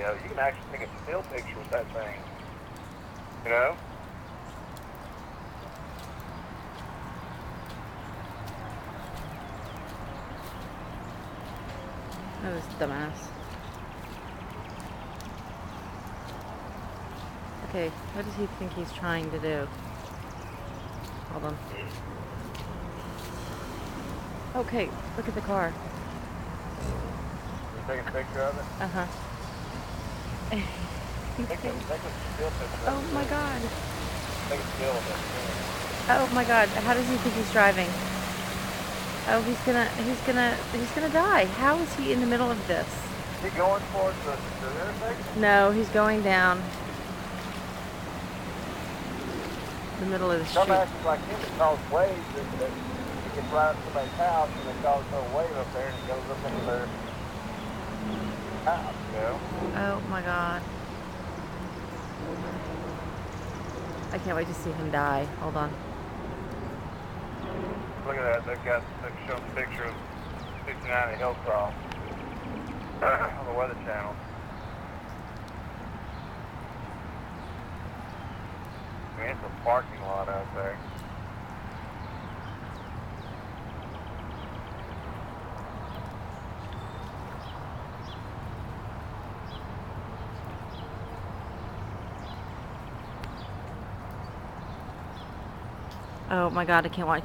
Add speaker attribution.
Speaker 1: of it. You can actually take a still picture with that thing. You know?
Speaker 2: That was dumbass. Okay, what does he think he's trying to do? Hold on. Okay, look at the car.
Speaker 1: You taking a picture of it?
Speaker 2: Uh-huh.
Speaker 1: Take a still picture.
Speaker 2: Oh my god.
Speaker 1: Take a still of it.
Speaker 2: Oh my god, how does he think he's driving? Oh, he's gonna die. How is he in the middle of this?
Speaker 1: Is he going towards the intersection?
Speaker 2: No, he's going down the middle of the street.
Speaker 1: Dumbasses like him that cause waves and that he gets right up to somebody's house and they cause a wave up there and it goes up into their house, you know?
Speaker 2: Oh my god. I can't wait to see him die. Hold on.
Speaker 1: Look at that, they've shown a picture of 69 at Hillcroft on the Weather Channel. I mean, it's a parking lot out there.
Speaker 2: Oh my god, I can't watch.